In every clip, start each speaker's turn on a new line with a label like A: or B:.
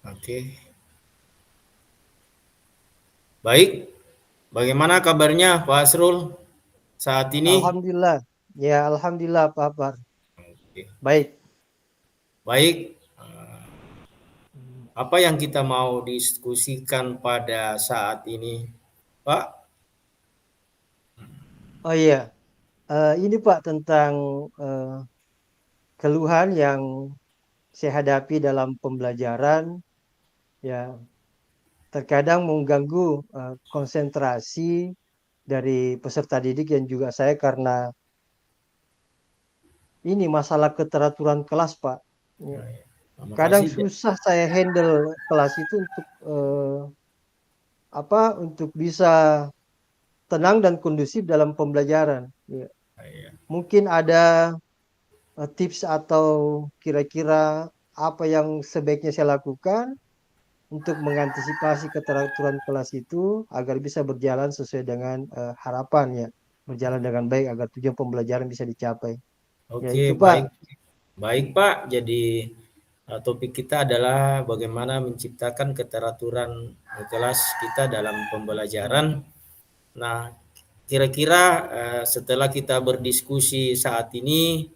A: Oke. Baik, bagaimana kabarnya Pak Asrul saat ini?
B: Alhamdulillah. Ya, alhamdulillah Pak Akbar.
A: Oke.
B: Baik.
A: Baik, apa yang kita mau diskusikan pada saat ini, Pak?
B: Oh iya, ini Pak tentang eh, keluhan yang saya hadapi dalam pembelajaran, ya terkadang mengganggu konsentrasi dari peserta didik dan juga saya karena ini masalah keteraturan kelas Pak. Ya.
A: Nah, ya. Terima
B: Kadang
A: kasih.
B: susah saya handle kelas itu untuk untuk bisa tenang dan kondusif dalam pembelajaran. Ya.
A: Ya.
B: Mungkin ada tips atau kira-kira apa yang sebaiknya saya lakukan untuk mengantisipasi keteraturan kelas itu agar bisa berjalan sesuai dengan harapan ya, berjalan dengan baik agar tujuan pembelajaran bisa dicapai. Ya
A: Oke,
B: itu Pak.
A: baik. Baik, Pak. Jadi topik kita adalah bagaimana menciptakan keteraturan kelas kita dalam pembelajaran. Nah, kira-kira setelah kita berdiskusi saat ini,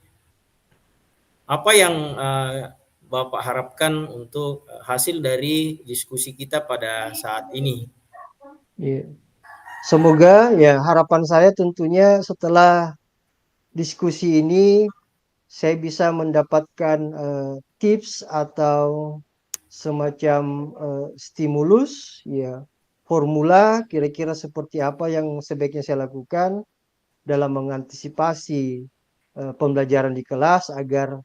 A: apa yang Bapak harapkan untuk hasil dari diskusi kita pada saat ini?
B: Ya. Semoga ya harapan saya tentunya setelah diskusi ini saya bisa mendapatkan tips atau semacam stimulus ya formula kira-kira seperti apa yang sebaiknya saya lakukan dalam mengantisipasi pembelajaran di kelas agar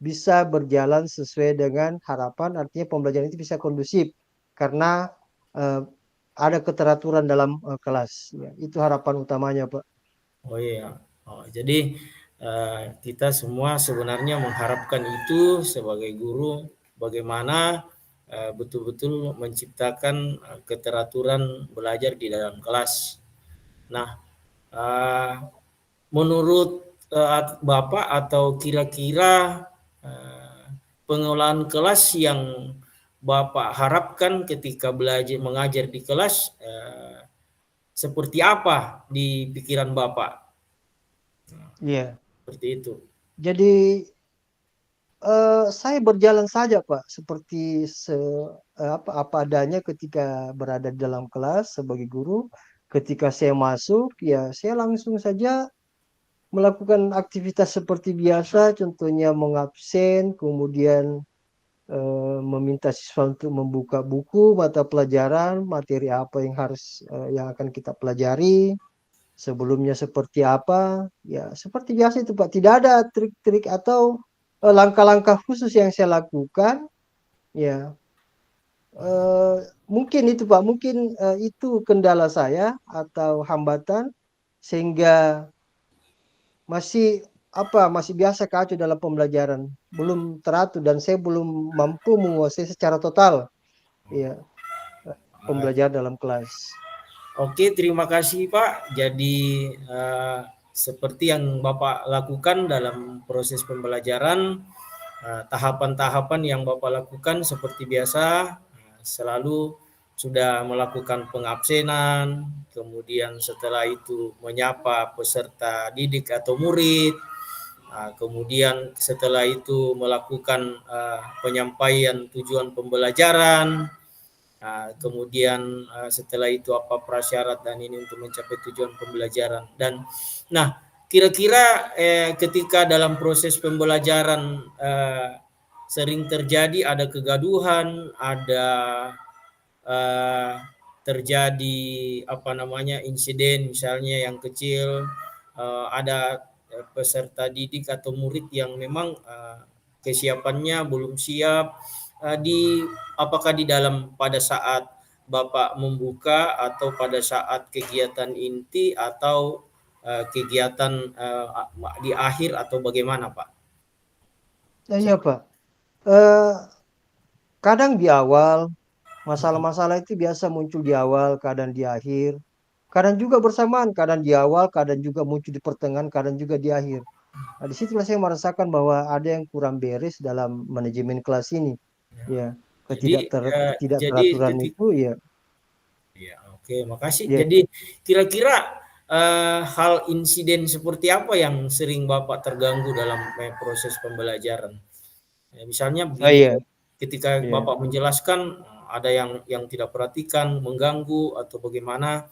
B: bisa berjalan sesuai dengan harapan, artinya pembelajaran itu bisa kondusif karena eh, ada keteraturan dalam kelas ya, itu harapan utamanya Pak.
A: Oh iya, oh, jadi kita semua sebenarnya mengharapkan itu sebagai guru, bagaimana betul-betul menciptakan keteraturan belajar di dalam kelas. Nah, eh, menurut Bapak atau kira-kira eh, pengelolaan kelas yang Bapak harapkan ketika belajar mengajar di kelas seperti apa di pikiran Bapak?
B: Iya.
A: Seperti itu.
B: Jadi saya berjalan saja Pak seperti apa adanya ketika berada di dalam kelas sebagai guru. Ketika saya masuk ya saya langsung saja melakukan aktivitas seperti biasa, contohnya mengabsen, kemudian meminta siswa untuk membuka buku mata pelajaran, materi apa yang yang akan kita pelajari, sebelumnya seperti apa, ya seperti biasa itu Pak. Tidak ada trik-trik atau langkah-langkah khusus yang saya lakukan, ya eh, mungkin itu Pak, mungkin itu kendala saya atau hambatan sehingga masih masih biasa kacau dalam pembelajaran, belum teratur dan saya belum mampu menguasai secara total ya pembelajaran dalam kelas.
A: Oke, terima kasih Pak. Jadi seperti yang Bapak lakukan dalam proses pembelajaran, tahapan-tahapan yang Bapak lakukan seperti biasa, selalu sudah melakukan pengabsenan, kemudian setelah itu menyapa peserta didik atau murid, kemudian setelah itu melakukan penyampaian tujuan pembelajaran. Kemudian setelah itu apa prasyarat dan ini untuk mencapai tujuan pembelajaran. Dan nah, kira-kira ketika dalam proses pembelajaran sering terjadi ada kegaduhan, ada eh, terjadi apa namanya insiden misalnya yang kecil, ada peserta didik atau murid yang memang kesiapannya belum siap, di apakah di dalam pada saat Bapak membuka atau pada saat kegiatan inti atau kegiatan di akhir atau bagaimana Pak?
B: Iya Pak. Eh, Kadang di awal masalah-masalah itu biasa muncul di awal, kadang di akhir, kadang juga bersamaan, kadang di awal, kadang juga muncul di pertengahan, kadang juga di akhir. Nah, disitulah saya merasakan bahwa ada yang kurang beres dalam manajemen kelas ini. Ya,
A: Jadi jadi
B: ketidakteraturan itu ya.
A: ya, oke, makasih.
B: Ya,
A: Jadi kira-kira hal insiden seperti apa yang sering Bapak terganggu dalam proses pembelajaran? Ya, misalnya
B: oh
A: begini,
B: iya,
A: ketika
B: iya,
A: Bapak menjelaskan ada yang tidak perhatikan, mengganggu atau bagaimana.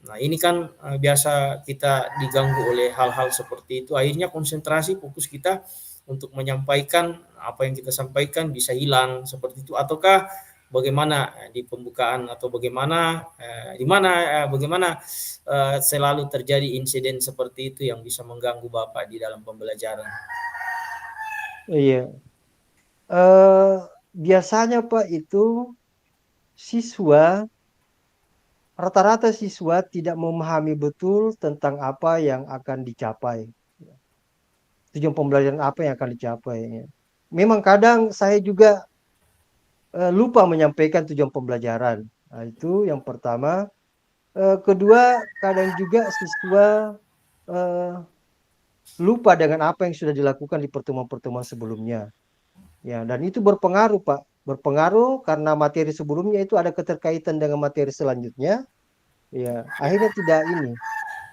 A: Nah, ini kan biasa kita diganggu oleh hal-hal seperti itu. Akhirnya konsentrasi fokus kita untuk menyampaikan apa yang kita sampaikan bisa hilang seperti itu. Ataukah bagaimana di pembukaan atau bagaimana di mana bagaimana selalu terjadi insiden seperti itu yang bisa mengganggu Bapak di dalam pembelajaran?
B: iya. Eh, biasanya Pak itu siswa rata-rata siswa tidak memahami betul tentang apa yang akan dicapai. Tujuan pembelajaran apa yang akan dicapai. Ya. Memang kadang saya juga lupa menyampaikan tujuan pembelajaran. Nah, itu yang pertama. Kedua, kadang juga siswa eh, lupa dengan apa yang sudah dilakukan di pertemuan-pertemuan sebelumnya. Ya, dan itu berpengaruh, Pak. Berpengaruh karena materi sebelumnya itu ada keterkaitan dengan materi selanjutnya. Ya, akhirnya tidak ini.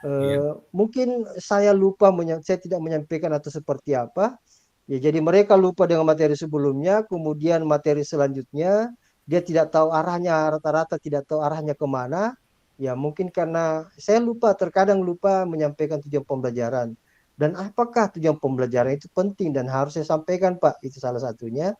A: Iya.
B: Mungkin saya lupa, saya tidak menyampaikan atau seperti apa. Ya, jadi mereka lupa dengan materi sebelumnya, kemudian materi selanjutnya dia tidak tahu arahnya, rata-rata tidak tahu arahnya kemana. Ya, mungkin karena saya lupa, terkadang lupa menyampaikan tujuan pembelajaran. Dan apakah tujuan pembelajaran itu penting dan harus saya sampaikan, Pak? Itu salah satunya.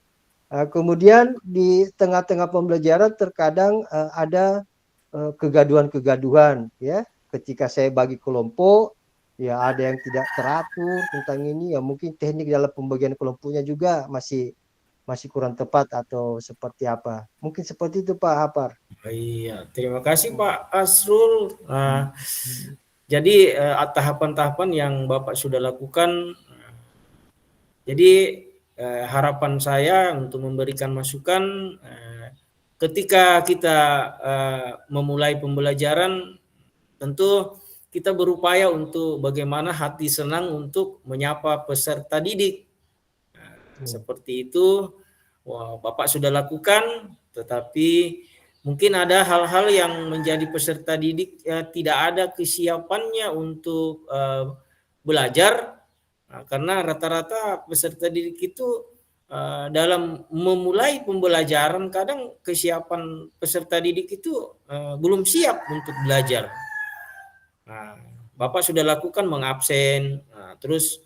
B: Kemudian di tengah-tengah pembelajaran terkadang ada kegaduhan-kegaduhan, ya. Ketika saya bagi kelompok, ya ada yang tidak teratur tentang ini, ya mungkin teknik dalam pembagian kelompoknya juga masih masih kurang tepat atau seperti apa. Mungkin seperti itu Pak Hapar.
A: Iya, terima kasih Pak Asrul. Jadi tahapan-tahapan yang Bapak sudah lakukan, jadi harapan saya untuk memberikan masukan ketika kita memulai pembelajaran, tentu kita berupaya untuk bagaimana hati senang untuk menyapa peserta didik.
B: Ya.
A: Seperti itu, wah, Bapak sudah lakukan, tetapi mungkin ada hal-hal yang menjadi peserta didik tidak ada kesiapannya untuk belajar. Nah, karena rata-rata peserta didik itu dalam memulai pembelajaran kadang kesiapan peserta didik itu belum siap untuk belajar. Nah, Bapak sudah lakukan mengabsen, nah, terus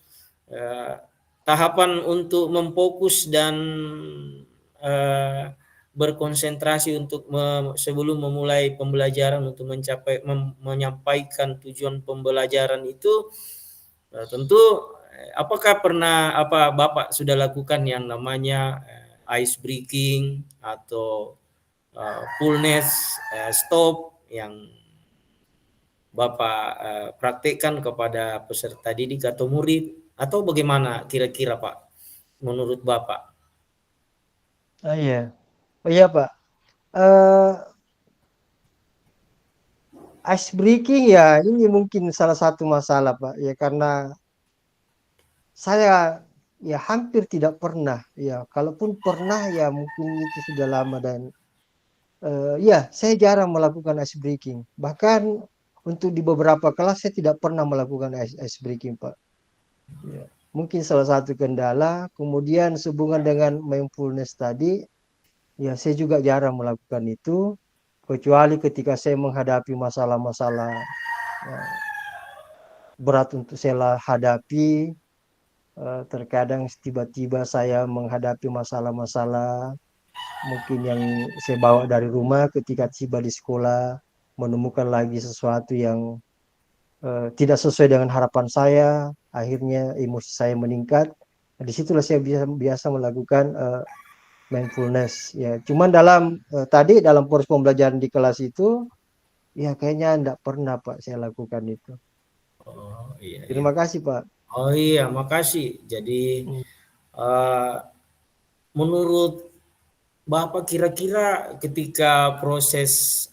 A: eh, tahapan untuk memfokus dan eh, berkonsentrasi untuk sebelum memulai pembelajaran untuk menyampaikan tujuan pembelajaran itu tentu apakah pernah Bapak sudah lakukan yang namanya ice breaking atau fullness stop yang Bapak praktekkan kepada peserta didik atau murid atau bagaimana kira-kira Pak menurut Bapak?
B: Iya. Oh iya Pak. Eh Ice breaking ya ini mungkin salah satu masalah Pak ya karena saya ya hampir tidak pernah ya kalaupun pernah ya mungkin itu sudah lama dan ya, saya jarang melakukan ice breaking. Bahkan untuk di beberapa kelas saya tidak pernah melakukan ice breaking, Pak. Ya. Mungkin salah satu kendala. Kemudian sehubungan dengan mindfulness tadi, ya saya juga jarang melakukan itu. Kecuali ketika saya menghadapi masalah-masalah ya, berat untuk saya hadapi. Terkadang tiba-tiba saya menghadapi masalah-masalah mungkin yang saya bawa dari rumah ketika tiba di sekolah menemukan lagi sesuatu yang tidak sesuai dengan harapan saya, akhirnya emosi saya meningkat. Nah, disitulah saya biasa melakukan mindfulness. Ya, cuman tadi dalam proses pembelajaran di kelas itu, ya kayaknya enggak pernah Pak saya lakukan itu.
A: Oh iya iya.
B: Terima kasih Pak.
A: Oh iya, makasih. Jadi
B: Hmm.
A: uh, menurut Bapak kira-kira ketika proses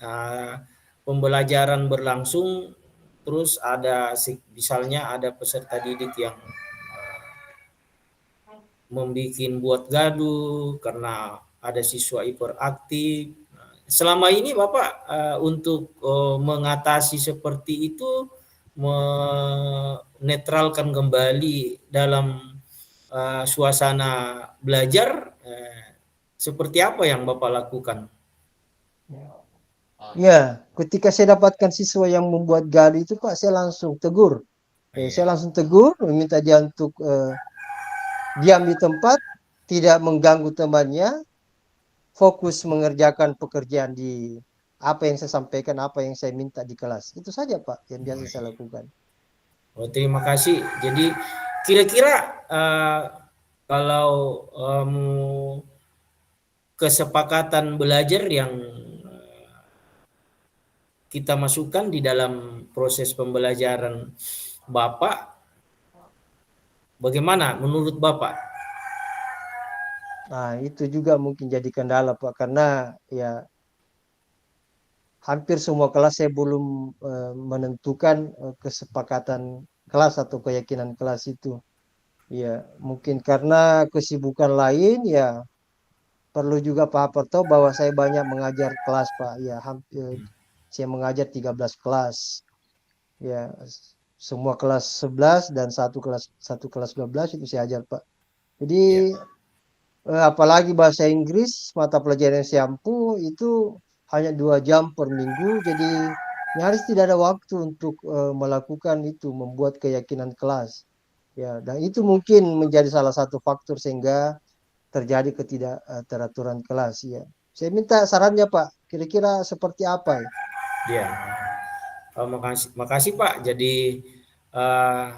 A: pembelajaran berlangsung terus ada misalnya ada peserta didik yang membuat gaduh karena ada siswa hiperaktif. Selama ini Bapak untuk mengatasi seperti itu, menetralkan kembali dalam suasana belajar, seperti apa yang Bapak lakukan?
B: Ya, ketika saya dapatkan siswa yang membuat gaduh itu Pak, saya langsung tegur.
A: Iya,
B: Saya langsung tegur, meminta dia untuk diam di tempat, tidak mengganggu temannya, fokus mengerjakan pekerjaan di apa yang saya sampaikan, apa yang saya minta di kelas. Itu saja Pak yang biasa saya lakukan.
A: oh, terima kasih. Jadi kira-kira kalau kesepakatan belajar yang kita masukkan di dalam proses pembelajaran Bapak, bagaimana menurut Bapak?
B: Nah, itu juga mungkin jadi kendala Pak, karena ya hampir semua kelas saya belum menentukan kesepakatan kelas atau keyakinan kelas itu. Ya, mungkin karena kesibukan lain ya perlu juga Pak Harper tahu bahwa saya banyak mengajar kelas Pak. Ya, hampir saya mengajar 13 kelas. Ya, semua kelas 11 dan satu kelas 12 itu saya ajar Pak. Jadi
A: Ya,
B: apalagi bahasa Inggris mata pelajaran yang saya ampuh itu hanya 2 jam per minggu. Jadi nyaris tidak ada waktu untuk melakukan itu, membuat keyakinan kelas. Ya, dan itu mungkin menjadi salah satu faktor sehingga terjadi ketidakteraturan kelas ya. Saya minta sarannya Pak, kira-kira seperti apa ya?
A: ya. Makasih, makasih Pak. Jadi uh,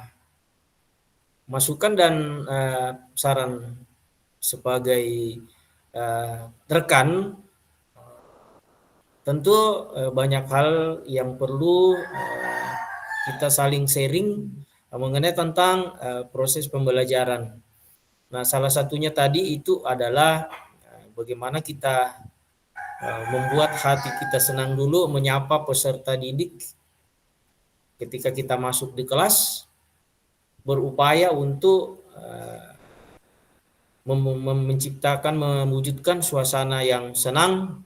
A: masukan dan saran sebagai rekan, tentu banyak hal yang perlu kita saling sharing mengenai tentang proses pembelajaran. Nah, salah satunya tadi itu adalah bagaimana kita membuat hati kita senang dulu menyapa peserta didik ketika kita masuk di kelas, berupaya untuk menciptakan, mewujudkan suasana yang senang,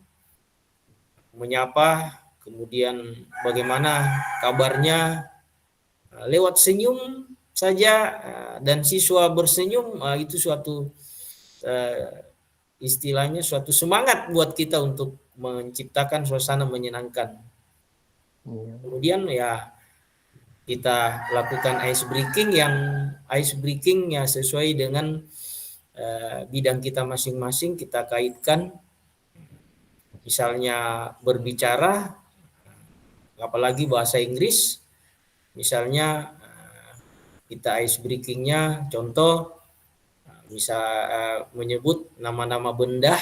A: menyapa, kemudian bagaimana kabarnya, lewat senyum saja, dan siswa bersenyum, itu suatu istilahnya suatu semangat buat kita untuk menciptakan suasana menyenangkan.
B: Iya.
A: Kemudian ya kita lakukan ice breaking ya sesuai dengan bidang kita masing-masing, kita kaitkan, misalnya berbicara, apalagi bahasa Inggris, misalnya kita ice breakingnya, contoh bisa menyebut nama-nama benda,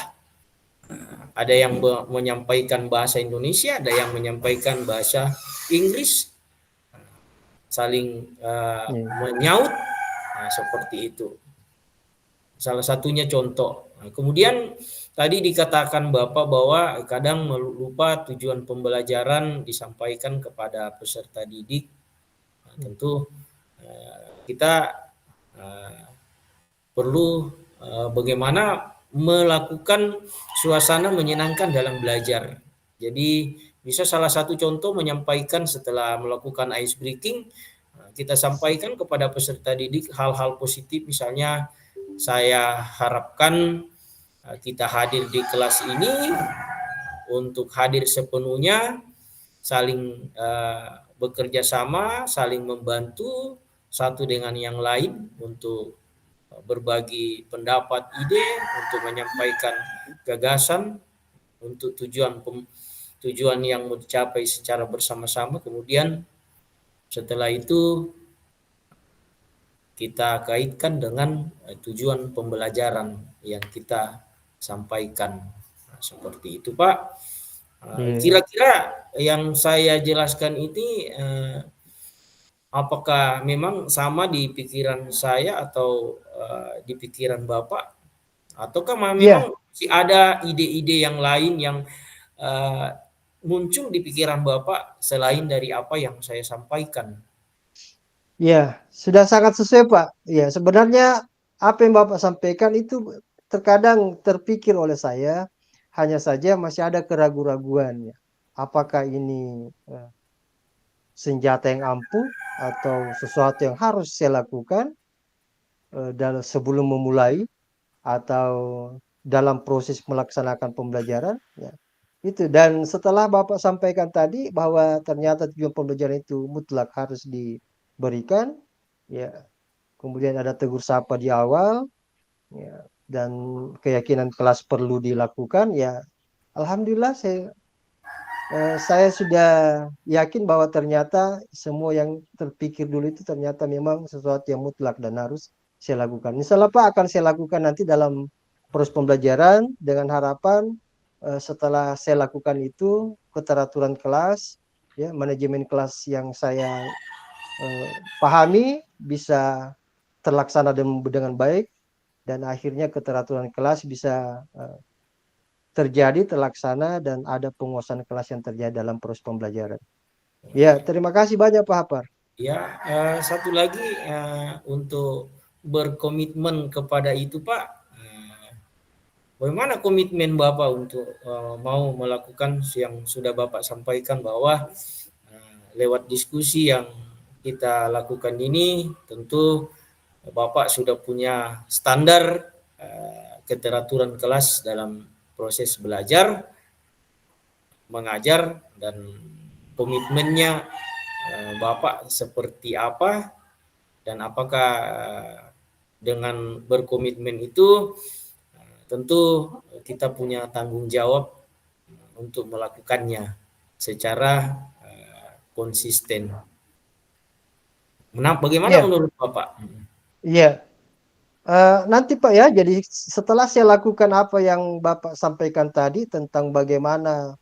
A: ada yang menyampaikan bahasa Indonesia, ada yang menyampaikan bahasa Inggris, saling
B: Iya.
A: menyaut, nah, seperti itu. Salah satunya contoh. Nah, kemudian tadi dikatakan Bapak bahwa kadang lupa tujuan pembelajaran disampaikan kepada peserta didik. Nah, tentu kita perlu bagaimana melakukan suasana menyenangkan dalam belajar. Jadi bisa salah satu contoh menyampaikan setelah melakukan ice breaking, kita sampaikan kepada peserta didik hal-hal positif, misalnya saya harapkan kita hadir di kelas ini untuk hadir sepenuhnya, saling bekerja sama, saling membantu satu dengan yang lain untuk berbagi pendapat, ide, untuk menyampaikan gagasan untuk tujuan yang mau dicapai secara bersama-sama. Kemudian setelah itu kita kaitkan dengan tujuan pembelajaran yang kita sampaikan. Nah, seperti itu Pak.
B: Iya.
A: Kira-kira yang saya jelaskan ini apakah memang sama di pikiran saya atau di pikiran Bapak? Ataukah
B: Iya,
A: memang masih ada ide-ide yang lain yang uh, muncul di pikiran Bapak selain dari apa yang saya sampaikan?
B: iya, sudah sangat sesuai Pak. Iya, sebenarnya apa yang Bapak sampaikan itu terkadang terpikir oleh saya, hanya saja masih ada keraguan-raguan ya. Apakah ini senjata yang ampuh atau sesuatu yang harus saya lakukan dalam sebelum memulai atau dalam proses melaksanakan pembelajaran ya. Itu, dan setelah Bapak sampaikan tadi bahwa ternyata tujuan pembelajaran itu mutlak harus diberikan ya, kemudian ada tegur sapa di awal ya, dan keyakinan kelas perlu dilakukan ya. Alhamdulillah saya sudah yakin bahwa ternyata semua yang terpikir dulu itu ternyata memang sesuatu yang mutlak dan harus saya lakukan. Misalnya Pak akan saya lakukan nanti dalam proses pembelajaran dengan harapan setelah saya lakukan itu keteraturan kelas, ya manajemen kelas yang saya pahami bisa terlaksana dengan baik dan akhirnya keteraturan kelas bisa terjadi, terlaksana, dan ada penguasaan kelas yang terjadi dalam proses pembelajaran. Ya, terima kasih banyak Pak Hapar.
A: Ya, satu lagi untuk berkomitmen kepada itu Pak, bagaimana komitmen Bapak untuk mau melakukan yang sudah Bapak sampaikan bahwa lewat diskusi yang kita lakukan ini tentu Bapak sudah punya standar keteraturan kelas dalam proses belajar, mengajar, dan komitmennya Bapak seperti apa, dan apakah dengan berkomitmen itu tentu kita punya tanggung jawab untuk melakukannya secara konsisten. Bagaimana
B: Iya,
A: menurut Bapak?
B: iya. Nanti Pak ya, jadi setelah saya lakukan apa yang Bapak sampaikan tadi tentang bagaimana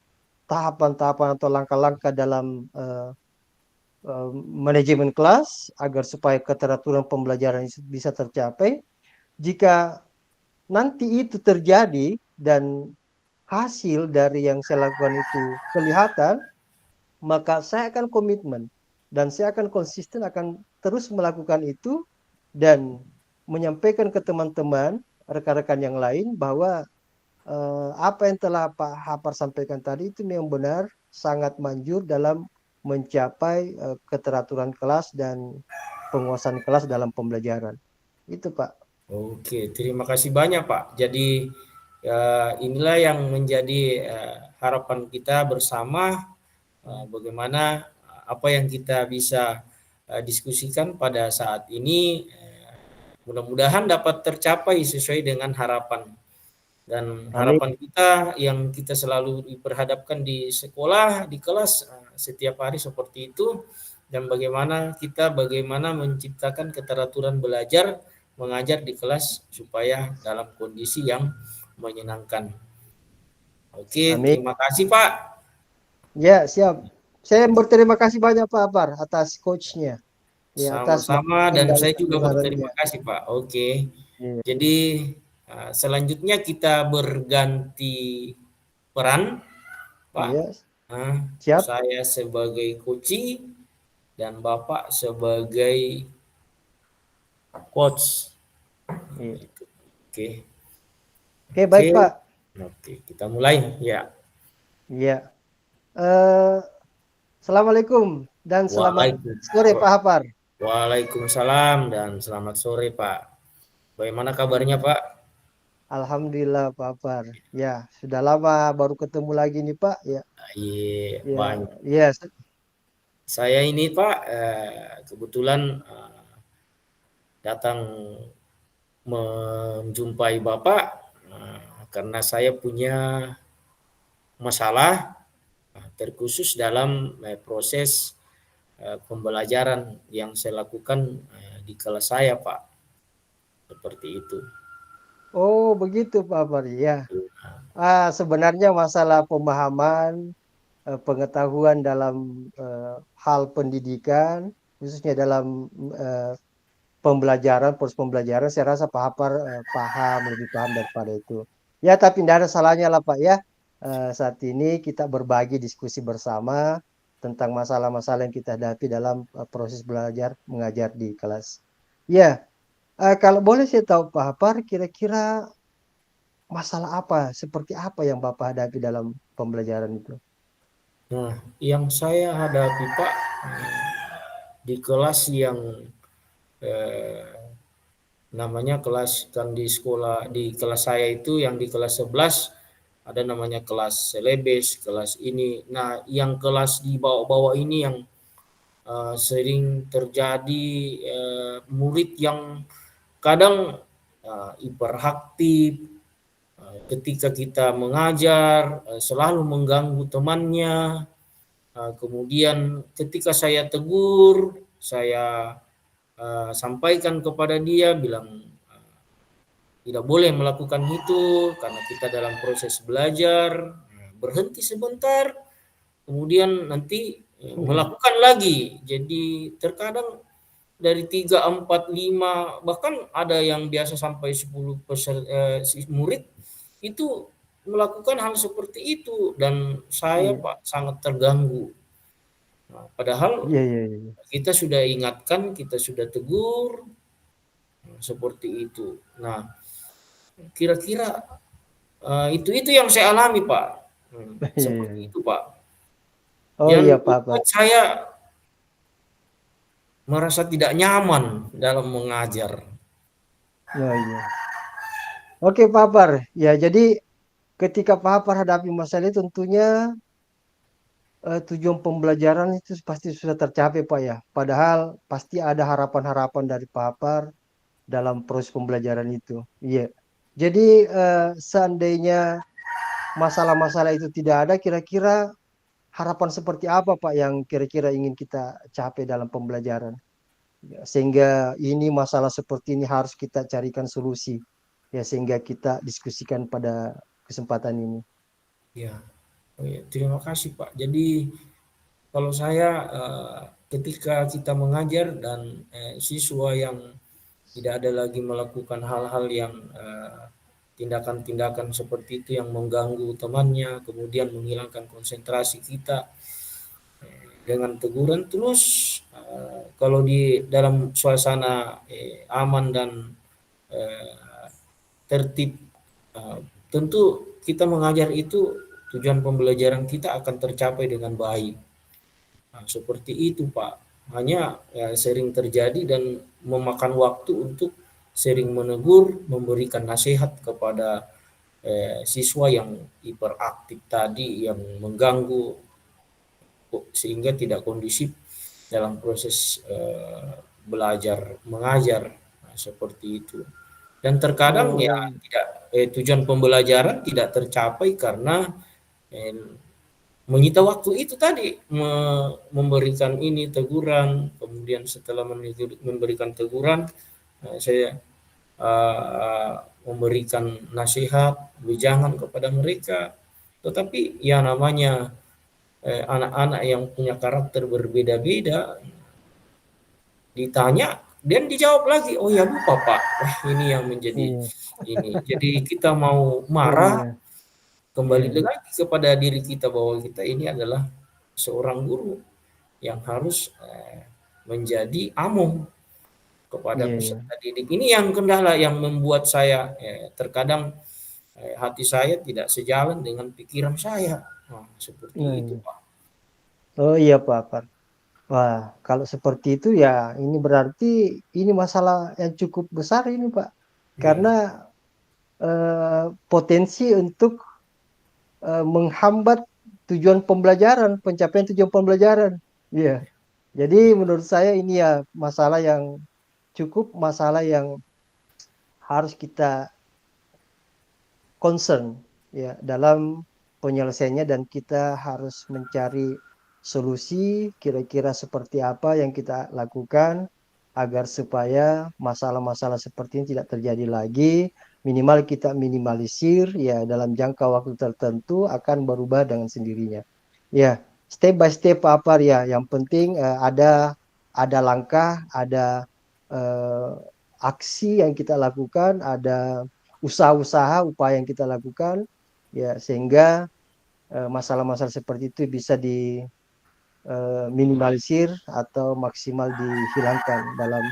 B: tahapan-tahapan atau langkah-langkah dalam manajemen kelas agar supaya keteraturan pembelajaran bisa tercapai, jika nanti itu terjadi dan hasil dari yang saya lakukan itu kelihatan, maka saya akan komitmen dan saya akan konsisten akan terus melakukan itu dan menyampaikan ke teman-teman, rekan-rekan yang lain bahwa apa yang telah Pak Hapar sampaikan tadi itu memang benar, sangat manjur dalam mencapai keteraturan kelas dan penguasaan kelas dalam pembelajaran. Itu Pak.
A: Oke, terima kasih banyak Pak. Jadi inilah yang menjadi harapan kita bersama, bagaimana apa yang kita bisa diskusikan pada saat ini mudah-mudahan dapat tercapai sesuai dengan harapan. Dan
B: Amin.
A: harapan kita yang kita selalu diperhadapkan di sekolah, di kelas setiap hari seperti itu, dan bagaimana menciptakan keteraturan belajar mengajar di kelas supaya dalam kondisi yang menyenangkan. Oke,
B: Amin.
A: terima kasih Pak.
B: Ya, siap. Saya berterima kasih banyak Pak Hapar atas coachnya. Ya, atas
A: Sama-sama,
B: masukan
A: dan
B: dan
A: saya juga
B: saran-sarannya.
A: berterima kasih Pak. Oke.
B: Ya.
A: Jadi selanjutnya kita berganti peran, Pak.
B: Iya,
A: Nah,
B: siap.
A: saya sebagai coach dan Bapak sebagai coach.
B: Iya.
A: Oke.
B: Oke,
A: Oke.
B: baik Pak.
A: Oke, kita mulai ya.
B: Iya. Eh, Assalamualaikum dan selamat sore Pak Hapar.
A: Waalaikumsalam dan selamat sore Pak. Bagaimana kabarnya
B: Iya.
A: Pak?
B: Alhamdulillah Pak Hapar. Ya, sudah lama baru ketemu lagi nih Pak. Ya,
A: Iya,
B: ya,
A: banyak.
B: ya,
A: Saya ini Pak kebetulan datang menjumpai Bapak karena saya punya masalah terkhusus dalam proses pembelajaran yang saya lakukan di kelas saya, Pak. Seperti itu.
B: oh begitu Pak Hapar. Ya, sebenarnya masalah pemahaman, pengetahuan dalam hal pendidikan, khususnya dalam eh, pembelajaran, proses pembelajaran, saya rasa Pak Hapar paham, lebih paham daripada itu. Ya, tapi tidak ada salahnya lah Pak ya. Saat ini kita berbagi diskusi bersama tentang masalah-masalah yang kita hadapi dalam proses belajar mengajar di kelas. Ya, kalau boleh saya tahu Pak Hapar, kira-kira masalah apa, seperti apa yang Bapak hadapi dalam pembelajaran itu?
A: Nah, yang saya hadapi Pak, di kelas yang eh, namanya kelas kan di sekolah di kelas saya itu yang di kelas 11 ada namanya kelas selebes, kelas ini. Nah, yang kelas di bawah-bawah ini yang sering terjadi murid yang kadang hiperaktif, ketika kita mengajar selalu mengganggu temannya. Kemudian ketika saya tegur, saya sampaikan kepada dia bilang tidak boleh melakukan itu karena kita dalam proses belajar. Berhenti sebentar, kemudian nanti
B: Iya,
A: melakukan lagi. Jadi terkadang dari 3, 4, 5 bahkan ada yang biasa sampai 10 murid itu melakukan hal seperti itu dan saya
B: iya,
A: Pak sangat terganggu. Nah, padahal
B: iya, iya, iya.
A: kita sudah ingatkan, kita sudah tegur, seperti itu. Nah, kira-kira itu yang saya alami Pak.
B: Iya, iya,
A: Seperti
B: iya.
A: itu Pak.
B: Oh
A: Yang
B: iya Pak, Pak.
A: membuat saya merasa tidak nyaman dalam mengajar.
B: Oh iya. Oke Pak Par, ya jadi ketika Pak Par hadapi masalah itu tentunya tujuan pembelajaran itu pasti sudah tercapai Pak ya. Padahal pasti ada harapan-harapan dari Pak Par dalam proses pembelajaran itu. Iya. Jadi seandainya masalah-masalah itu tidak ada, kira-kira harapan seperti apa Pak yang kira-kira ingin kita capai dalam pembelajaran? Ya, sehingga ini masalah seperti ini harus kita carikan solusi. Ya, sehingga kita diskusikan pada kesempatan ini.
A: Ya, oh ya, terima kasih Pak. Jadi kalau saya ketika kita mengajar dan siswa yang tidak ada lagi melakukan hal-hal yang tindakan-tindakan seperti itu yang mengganggu temannya, kemudian menghilangkan konsentrasi kita dengan teguran terus kalau di dalam suasana aman dan eh, tertib, eh, tentu kita mengajar itu tujuan pembelajaran kita akan tercapai dengan baik. Nah, seperti itu Pak. Hanya ya, sering terjadi dan memakan waktu untuk sering menegur, memberikan nasihat kepada siswa yang hiperaktif tadi, yang mengganggu sehingga tidak kondusif dalam proses belajar mengajar. Nah, seperti itu. Dan terkadang ya
B: Oh,
A: tidak tujuan pembelajaran tidak tercapai karena eh, menyita waktu itu tadi memberikan ini teguran, kemudian setelah memberikan teguran saya memberikan nasihat, wejangan kepada mereka. Tetapi ya namanya anak-anak yang punya karakter berbeda-beda ditanya dan dijawab lagi, oh ya lupa Pak. Wah ini yang menjadi
B: iya.
A: ini. Jadi kita mau
B: Oh
A: marah
B: iya.
A: kembali
B: Iya.
A: lagi kepada diri kita bahwa kita ini adalah seorang guru yang harus menjadi amung kepada
B: Iya, iya.
A: peserta didik. Ini yang kendala yang membuat saya terkadang hati saya tidak sejalan dengan pikiran saya. Nah,
B: Nah,
A: seperti itu,
B: iya.
A: Pak.
B: Oh iya Pak Par. Wah, kalau seperti itu ya ini berarti ini masalah yang cukup besar ini Pak.
A: Iya,
B: Karena potensi untuk menghambat tujuan pembelajaran, pencapaian tujuan pembelajaran. Iya. Jadi menurut saya ini ya masalah yang cukup masalah yang harus kita concern ya dalam penyelesaiannya dan kita harus mencari solusi kira-kira seperti apa yang kita lakukan agar supaya masalah-masalah seperti ini tidak terjadi lagi. Minimal kita minimalisir ya dalam jangka waktu tertentu akan berubah dengan sendirinya. Ya, step by step apa ya. Yang penting ada langkah, ada eh, aksi yang kita lakukan, ada usaha-usaha, upaya yang kita lakukan, ya sehingga masalah-masalah seperti itu bisa diminimalisir atau maksimal dihilangkan dalam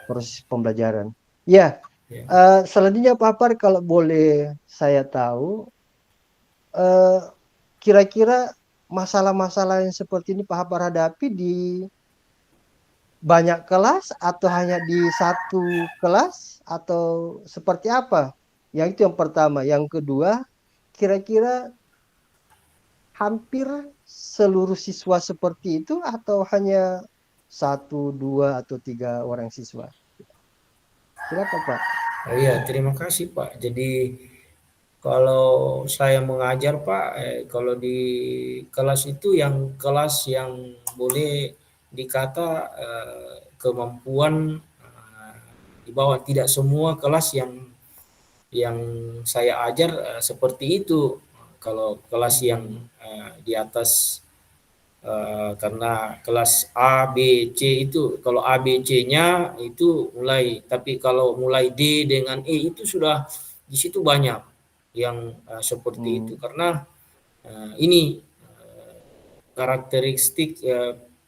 B: proses pembelajaran. Ya,
A: Ya.
B: Selanjutnya Pak Par, kalau boleh saya tahu, eh, kira-kira masalah-masalah yang seperti ini Pak Par hadapi di banyak kelas atau hanya di satu kelas atau seperti apa? Yang itu yang pertama. Yang kedua, kira-kira hampir seluruh siswa seperti itu atau hanya satu, dua, atau tiga orang siswa? Silakan Pak.
A: Oh iya, terima kasih Pak. Jadi kalau saya mengajar Pak, kalau di kelas itu yang kelas yang boleh dikata kemampuan di bawah, tidak semua kelas yang saya ajar seperti itu. Kalau kelas yang
B: Hmm.
A: di atas karena kelas A, B, C itu kalau A, B, C-nya itu mulai, tapi kalau mulai D dengan E itu sudah di situ banyak yang seperti itu
B: Hmm.
A: karena ini karakteristik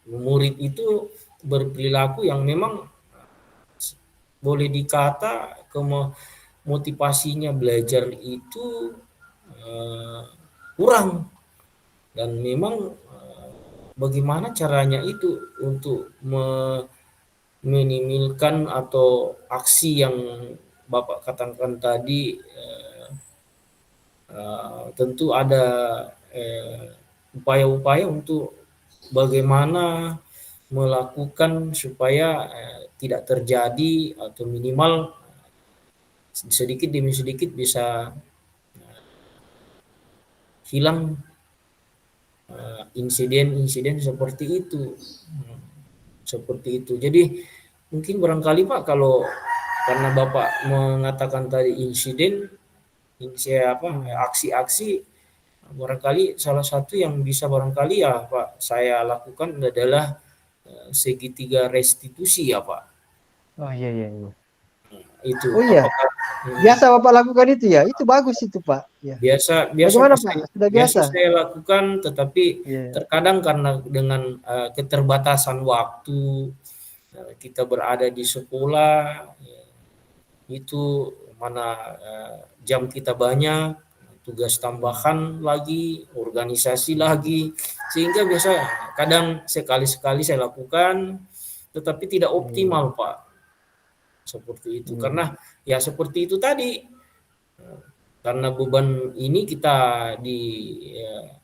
A: murid itu berperilaku yang memang boleh dikata motivasinya belajar itu eh, kurang dan memang bagaimana caranya itu untuk meminimalkan atau aksi yang Bapak katakan tadi tentu ada upaya-upaya untuk bagaimana melakukan supaya tidak terjadi atau minimal sedikit demi sedikit bisa hilang insiden-insiden seperti itu. Seperti itu. Jadi mungkin barangkali Pak kalau karena Bapak mengatakan tadi insiden,
B: Hmm.
A: aksi-aksi, barangkali salah satu yang bisa barangkali ya Pak saya lakukan adalah segitiga restitusi ya Pak.
B: Oh iya iya iya.
A: Itu
B: Oh iya,
A: apakah
B: biasa Bapak lakukan itu ya? Itu bagus itu Pak. Ya.
A: biasa biasa
B: Bagaimana Pak?
A: saya
B: Sudah
A: biasa
B: biasa?
A: saya lakukan, tetapi
B: Iya.
A: terkadang karena dengan keterbatasan waktu kita berada di sekolah itu mana jam kita banyak, tugas
B: Hmm.
A: tambahan lagi, organisasi lagi, sehingga biasa kadang sekali-sekali saya lakukan, tetapi tidak
B: Iya.
A: optimal Pak, seperti itu.
B: Iya.
A: Karena ya seperti itu tadi, karena beban ini kita di ya,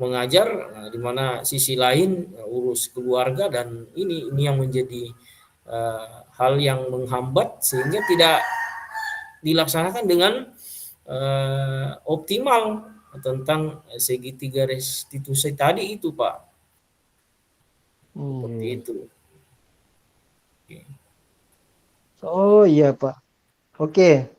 A: mengajar, di mana sisi lain urus keluarga dan ini yang menjadi hal yang menghambat sehingga tidak dilaksanakan dengan optimal tentang segitiga restitusi tadi itu Pak, seperti
B: Iya.
A: itu.
B: Oh iya Pak. Oke.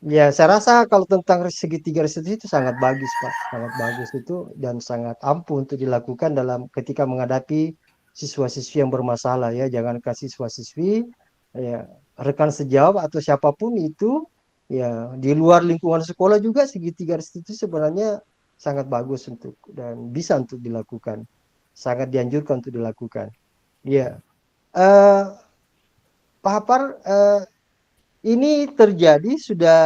B: Ya, saya rasa kalau tentang segitiga restitusi itu sangat bagus, Pak. Sangat bagus itu dan sangat ampuh untuk dilakukan dalam ketika menghadapi siswa-siswi yang bermasalah ya. Jangan kasih siswa-siswi ya rekan sejawat atau siapapun itu ya di luar lingkungan sekolah juga segitiga restitusi sebenarnya sangat bagus untuk dan bisa untuk dilakukan. Sangat dianjurkan untuk dilakukan. Ya, eh Pak Hapar, ini terjadi sudah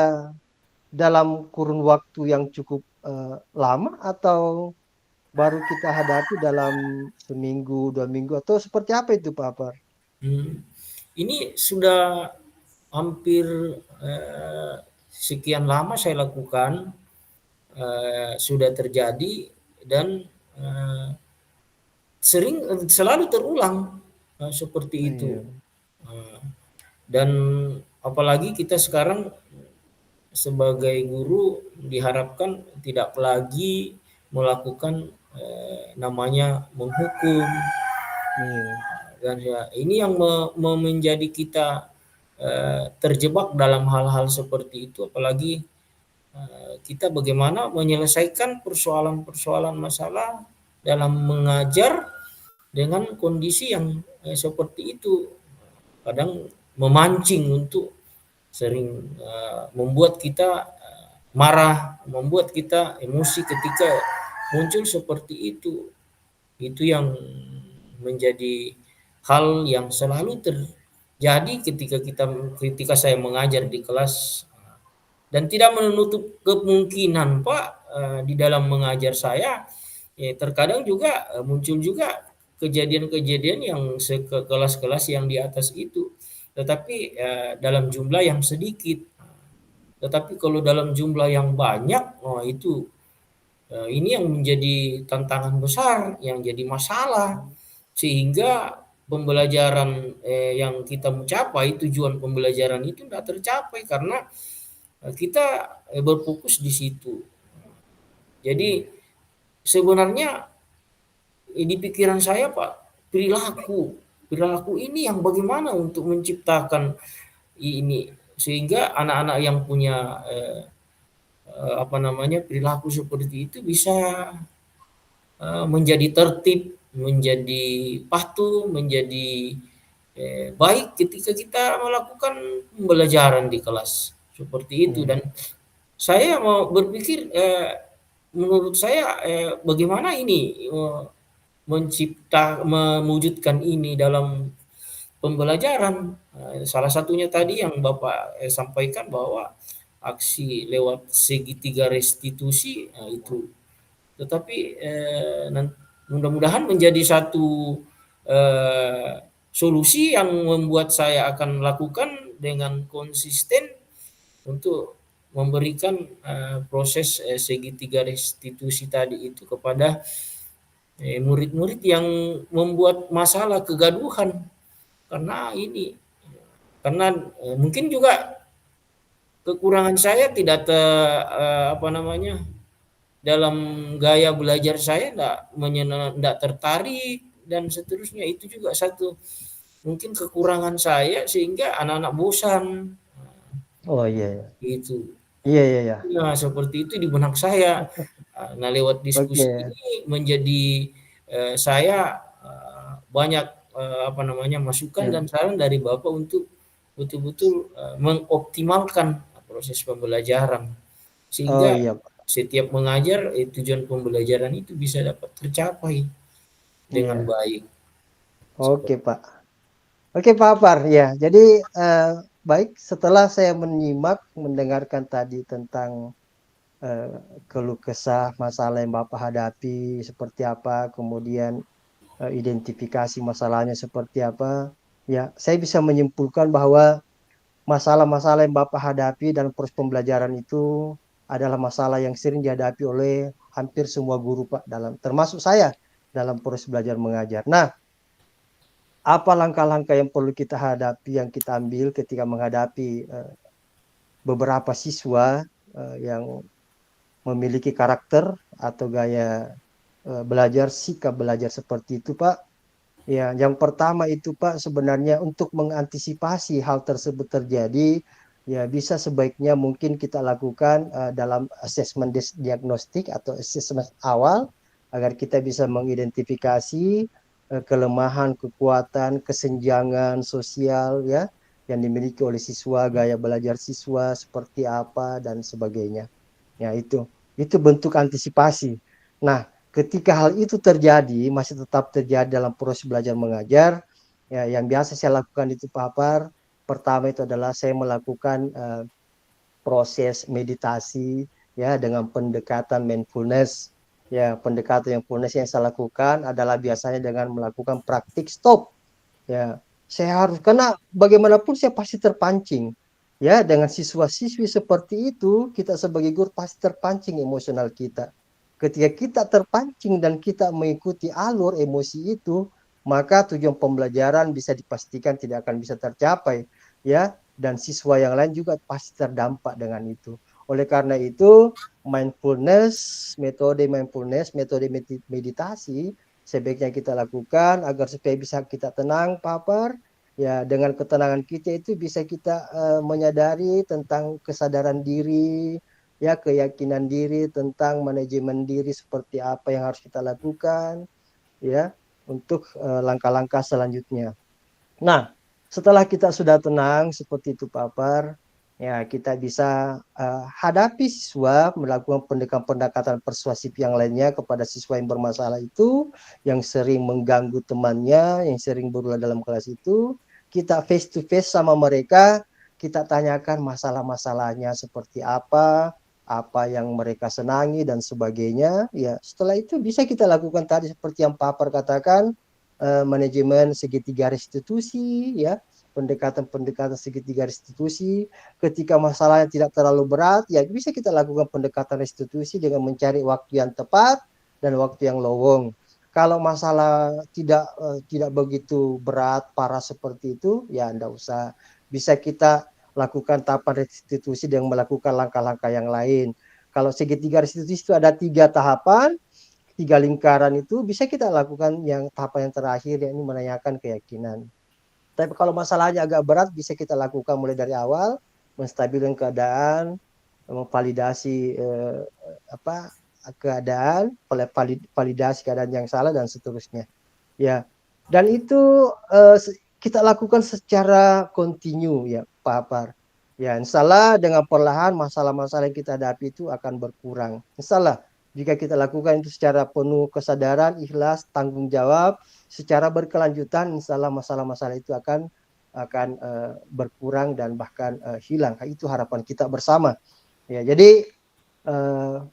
B: dalam kurun waktu yang cukup lama atau baru kita hadapi dalam seminggu, 2 minggu atau seperti apa itu Pak Apar?
A: Hmm. Ini sudah hampir sekian lama saya lakukan, sudah terjadi dan eh, selalu terulang seperti itu.
B: Iya,
A: Eh, dan apalagi kita sekarang sebagai guru diharapkan tidak lagi melakukan namanya menghukum
B: iya,
A: dan ya ini yang menjadi kita terjebak dalam hal-hal seperti itu apalagi kita bagaimana menyelesaikan persoalan-persoalan masalah dalam mengajar dengan kondisi yang seperti itu kadang memancing untuk sering membuat kita marah, membuat kita emosi ketika muncul seperti itu. Itu yang menjadi hal yang selalu terjadi Jadi ketika saya mengajar di kelas dan tidak menutup kemungkinan Pak, di dalam mengajar saya, terkadang juga muncul juga kejadian-kejadian yang kelas-kelas yang di atas itu, tetapi dalam jumlah yang sedikit. Tetapi kalau dalam jumlah yang banyak, oh itu ini yang menjadi tantangan besar, yang jadi masalah, sehingga pembelajaran yang kita mencapai, tujuan pembelajaran itu tidak tercapai karena kita berfokus di situ. Jadi sebenarnya di pikiran saya Pak, perilaku perilaku ini yang bagaimana untuk menciptakan ini sehingga anak-anak yang punya apa namanya perilaku seperti itu bisa menjadi tertib, menjadi patuh, menjadi baik ketika kita melakukan pembelajaran di kelas seperti itu.
B: Hmm.
A: Dan saya mau berpikir menurut saya bagaimana ini mewujudkan ini dalam pembelajaran. Salah satunya tadi yang Bapak sampaikan bahwa aksi lewat segitiga restitusi itu. Tetapi mudah-mudahan menjadi satu solusi yang membuat saya akan lakukan dengan konsisten untuk memberikan proses segitiga restitusi tadi itu kepada murid-murid yang membuat masalah kegaduhan karena ini karena mungkin juga kekurangan saya tidak apa namanya dalam gaya belajar saya enggak tertarik dan seterusnya itu juga satu mungkin kekurangan saya sehingga anak-anak bosan
B: Oh iya, iya,
A: itu.
B: iya, iya, iya.
A: Nah, seperti itu di benak saya. Nah, lewat diskusi
B: Oke,
A: ini menjadi saya banyak apa namanya masukan
B: ya.
A: dan saran dari Bapak untuk betul-betul mengoptimalkan proses pembelajaran
B: Oh
A: sehingga
B: iya, Pak.
A: setiap mengajar tujuan pembelajaran itu bisa dapat tercapai dengan
B: Iya.
A: baik.
B: Oke, Pak. Oke, Pak Apar. Ya, jadi baik setelah saya menyimak, mendengarkan tadi tentang eh, keluh kesah masalah yang Bapak hadapi seperti apa, kemudian identifikasi masalahnya seperti apa. Ya, saya bisa menyimpulkan bahwa masalah-masalah yang Bapak hadapi dalam proses pembelajaran itu adalah masalah yang sering dihadapi oleh hampir semua guru, Pak, dalam termasuk saya dalam proses belajar mengajar. Nah, apa langkah-langkah yang perlu kita hadapi, yang kita ambil ketika menghadapi beberapa siswa yang memiliki karakter atau gaya belajar, sikap belajar seperti itu, Pak? Ya, yang pertama itu Pak, sebenarnya untuk mengantisipasi hal tersebut terjadi, ya bisa sebaiknya mungkin kita lakukan dalam asesmen diagnostik atau asesmen awal agar kita bisa mengidentifikasi kelemahan, kekuatan, kesenjangan sosial ya yang dimiliki oleh siswa, gaya belajar siswa seperti apa dan sebagainya. Ya, itu bentuk antisipasi. Nah, ketika hal itu terjadi, masih tetap terjadi dalam proses belajar mengajar, ya, yang biasa saya lakukan itu papar. Pertama itu adalah saya melakukan proses meditasi, ya, dengan pendekatan mindfulness. Ya, pendekatan mindfulness yang saya lakukan adalah biasanya dengan melakukan praktik stop. Ya, saya harus karena bagaimanapun saya pasti terpancing. Ya, dengan siswa-siswi seperti itu, kita sebagai guru pasti terpancing emosional kita. Ketika kita terpancing dan kita mengikuti alur emosi itu, maka tujuan pembelajaran bisa dipastikan tidak akan bisa tercapai, ya. Dan siswa yang lain juga pasti terdampak dengan itu. Oleh karena itu, mindfulness, metode meditasi sebaiknya kita lakukan agar supaya bisa kita tenang, papar. Ya, dengan ketenangan kita itu bisa kita menyadari tentang kesadaran diri, ya keyakinan diri tentang manajemen diri seperti apa yang harus kita lakukan, ya untuk langkah-langkah selanjutnya. Nah, setelah kita sudah tenang seperti itu, papar, ya kita bisa hadapi siswa melakukan pendekatan persuasif yang lainnya kepada siswa yang bermasalah itu, yang sering mengganggu temannya, yang sering berulang dalam kelas itu. kita face to face sama mereka, kita tanyakan masalah-masalahnya seperti apa yang mereka senangi dan sebagainya. Ya, setelah itu bisa kita lakukan tadi seperti yang Papar katakan, manajemen segitiga restitusi, ya, pendekatan-pendekatan segitiga restitusi. Ketika masalahnya tidak terlalu berat, ya bisa kita lakukan pendekatan restitusi dengan mencari waktu yang tepat dan waktu yang lowong. Kalau masalah tidak begitu berat, parah seperti itu, ya enggak usah. Bisa kita lakukan tahapan restitusi dengan melakukan langkah-langkah yang lain. Kalau segitiga restitusi itu ada 3 tahapan, 3 lingkaran itu bisa kita lakukan yang tahapan yang terakhir, yakni menanyakan keyakinan. Tapi kalau masalahnya agak berat, bisa kita lakukan mulai dari awal, menstabilkan keadaan, memvalidasi apa keadaan, validasi keadaan yang salah dan seterusnya. Ya, dan itu kita lakukan secara kontinu ya, Pak Apar. Ya, insya Allah dengan perlahan masalah-masalah yang kita hadapi itu akan berkurang. Insya Allah jika kita lakukan itu secara penuh kesadaran, ikhlas, tanggung jawab, secara berkelanjutan, insya Allah masalah-masalah itu akan berkurang dan bahkan hilang. Itu harapan kita bersama. Ya, jadi uh,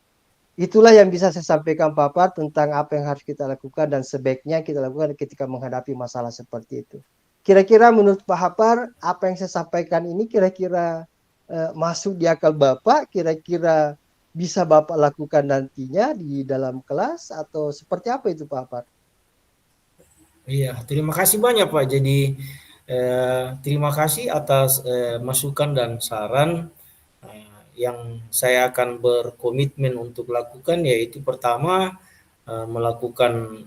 B: itulah yang bisa saya sampaikan Papa tentang apa yang harus kita lakukan dan sebaiknya kita lakukan ketika menghadapi masalah seperti itu. Kira-kira menurut Pak Hapar, apa yang saya sampaikan ini kira-kira masuk di akal Bapak, kira-kira bisa Bapak lakukan nantinya di dalam kelas atau seperti apa itu Pak Hapar?
A: Iya, terima kasih banyak Pak. Jadi terima kasih atas masukan dan saran yang saya akan berkomitmen untuk lakukan, yaitu pertama melakukan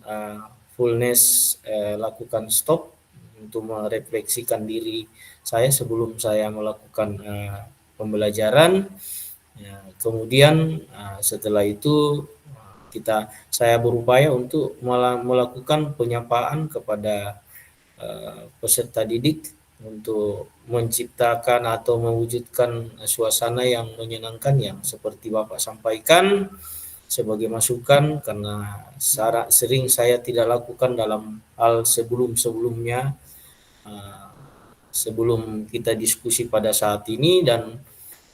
A: fullness, lakukan stop untuk merefleksikan diri saya sebelum saya melakukan pembelajaran. Ya, kemudian setelah itu saya berupaya untuk melakukan penyapaan kepada peserta didik untuk menciptakan atau mewujudkan suasana yang menyenangkan yang seperti Bapak sampaikan sebagai masukan, karena sering saya tidak lakukan dalam hal sebelum-sebelumnya, sebelum kita diskusi pada saat ini. Dan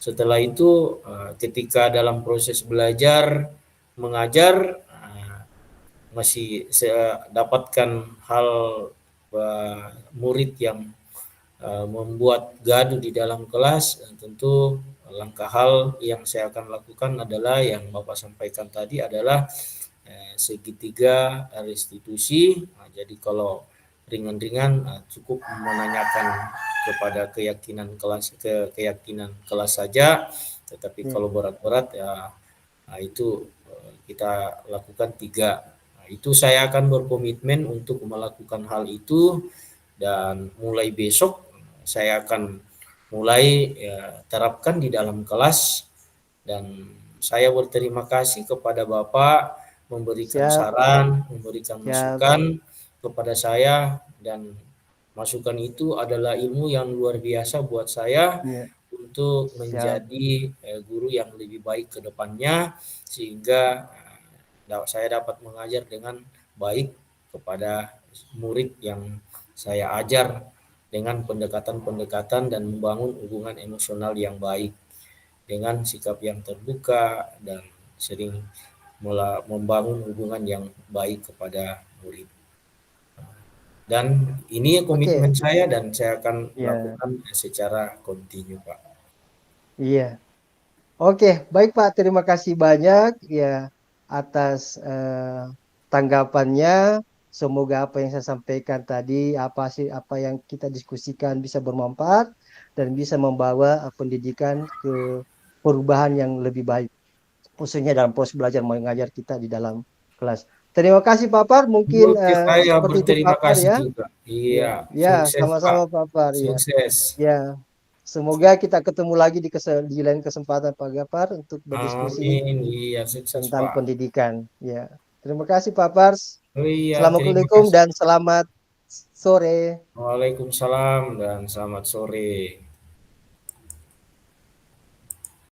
A: setelah itu ketika dalam proses belajar mengajar masih saya dapatkan hal murid yang membuat gaduh di dalam kelas, tentu langkah hal yang saya akan lakukan adalah yang Bapak sampaikan tadi adalah segitiga restitusi. Jadi kalau ringan-ringan cukup menanyakan kepada keyakinan kelas saja, tetapi kalau berat-berat ya itu kita lakukan 3. Itu saya akan berkomitmen untuk melakukan hal itu, dan mulai besok saya akan mulai terapkan di dalam kelas. Dan saya berterima kasih kepada Bapak memberikan
B: Siap,
A: saran, memberikan
B: siap,
A: masukan kepada saya, dan masukan itu adalah ilmu yang luar biasa buat saya
B: ya,
A: untuk
B: siap.
A: menjadi guru yang lebih baik ke depannya, sehingga saya dapat mengajar dengan baik kepada murid yang saya ajar dengan pendekatan-pendekatan dan membangun hubungan emosional yang baik dengan sikap yang terbuka dan sering membangun hubungan yang baik kepada murid. Dan ini
B: Oke,
A: komitmen saya dan saya akan
B: ya,
A: lakukan secara kontinu, Pak.
B: iya. Oke, baik Pak, terima kasih banyak ya atas tanggapannya. Semoga apa yang saya sampaikan tadi, apa yang kita diskusikan bisa bermanfaat dan bisa membawa pendidikan ke perubahan yang lebih baik, khususnya dalam proses belajar mengajar kita di dalam kelas. Terima kasih Pak Par, mungkin
A: Oke, saya
B: seperti itu Pak
A: berterima
B: Par
A: kasih
B: ya.
A: juga.
B: Ya,
A: Iya,
B: ya,
A: sukses, Pak.
B: sama-sama Pak Par ya.
A: Sukses.
B: Ya, semoga kita ketemu lagi di lain kesempatan Pak Gafar untuk berdiskusi
A: Amin. Iya, sukses,
B: tentang
A: Pak.
B: pendidikan. Ya, terima kasih Pak Pars.
A: Oh iya, terima
B: Assalamualaikum
A: kasih.
B: dan selamat sore.
A: Waalaikumsalam dan selamat sore.